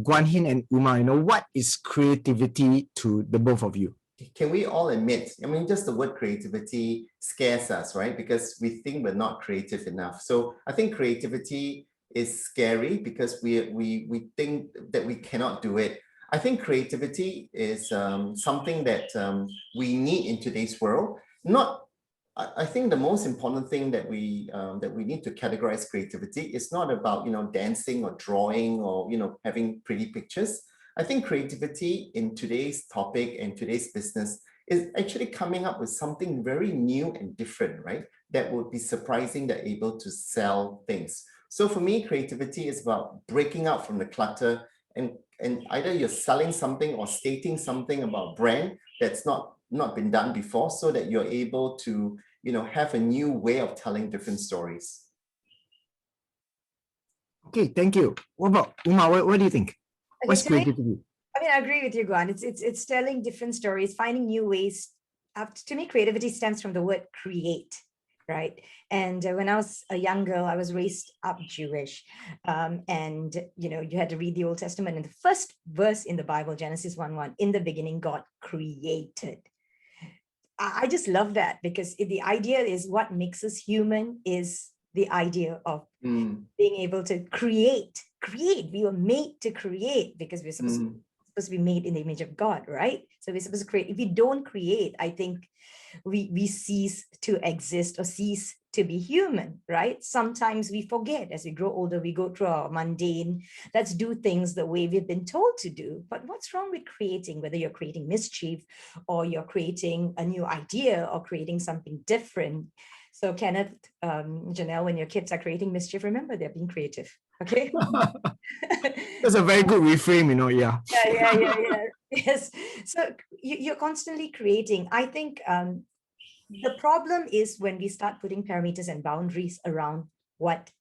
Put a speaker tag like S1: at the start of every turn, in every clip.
S1: Guan Hin and Uma, what is creativity to the both of you?
S2: Can we all admit, I mean, just the word creativity scares us, right? Because we think we're not creative enough. So I think creativity is scary because we think that we cannot do it. I think creativity is something that we need in today's world. I think the most important thing that we need to categorize creativity is not about dancing or drawing or having pretty pictures. I think creativity in today's topic and today's business is actually coming up with something very new and different, right? That would be surprising, that able to sell things. So for me, creativity is about breaking out from the clutter and either you're selling something or stating something about brand that's not been done before, so that you're able to have a new way of telling different stories.
S1: Okay, thank you. What about Uma? What do you think? What's creativity?
S3: I mean, I agree with you, Guan. It's telling different stories, finding new ways. To me, creativity stems from the word create, right? And when I was a young girl, I was raised up Jewish, and you had to read the Old Testament, and the first verse in the Bible, Genesis 1:1, in the beginning, God created. I just love that, because the idea is what makes us human is the idea of being able to create. We were made to create because we're supposed to be made in the image of God, right? So we're supposed to create. If we don't create, I think we cease to exist or cease to be human, right? Sometimes we forget as we grow older, we go through our mundane, let's do things the way we've been told to do. But what's wrong with creating, whether you're creating mischief or you're creating a new idea or creating something different? So Kenneth, Janelle, when your kids are creating mischief, remember they're being creative, okay?
S1: That's a very good reframe, yeah.
S3: Yeah. Yes. So you're constantly creating. I think the problem is when we start putting parameters and boundaries around what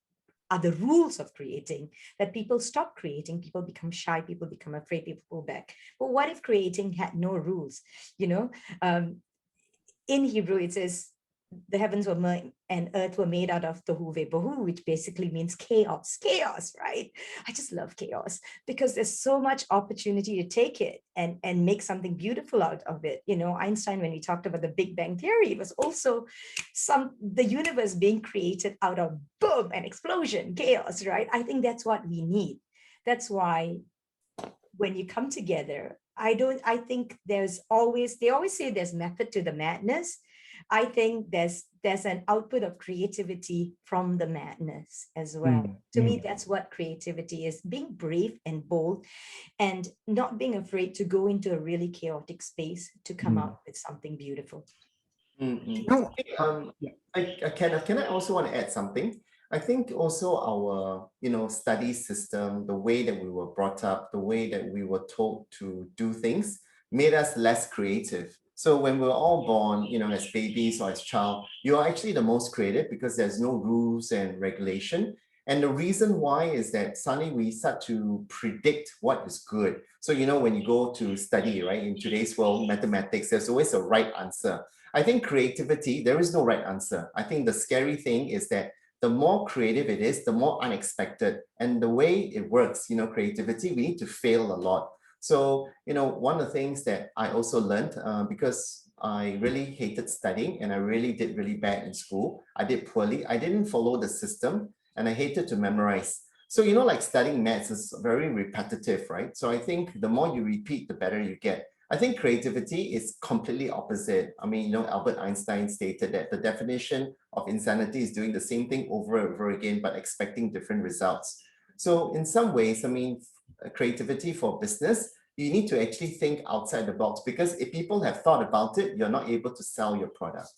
S3: are the rules of creating, that people stop creating, people become shy, people become afraid, people pull back. But what if creating had no rules? In Hebrew, it says, the heavens were made and earth were made out of tohu vebohu, which basically means chaos, right? I just love chaos because there's so much opportunity to take it and make something beautiful out of it. Einstein, when he talked about the Big Bang Theory, it was also the universe being created out of boom, an explosion, chaos, right? I think that's what we need. That's why when you come together, I think they always say there's method to the madness. I think there's an output of creativity from the madness as well. To me, that's what creativity is: being brave and bold and not being afraid to go into a really chaotic space to come out with something beautiful.
S2: Can I also want to add something? I think also our study system, the way that we were brought up, the way that we were told to do things, made us less creative. So when we're all born, as babies or as child, you're actually the most creative because there's no rules and regulation. And the reason why is that suddenly we start to predict what is good. So, when you go to study, right, in today's world, mathematics, there's always a right answer. I think creativity, there is no right answer. I think the scary thing is that the more creative it is, the more unexpected. And the way it works, creativity, we need to fail a lot. So, one of the things that I also learned, because I really hated studying and I really did really bad in school. I did poorly. I didn't follow the system and I hated to memorize. So, like studying maths is very repetitive, right? So I think the more you repeat, the better you get. I think creativity is completely opposite. I mean, Albert Einstein stated that the definition of insanity is doing the same thing over and over again, but expecting different results. So in some ways, I mean, creativity for business, you need to actually think outside the box, because if people have thought about it, you're not able to sell your product.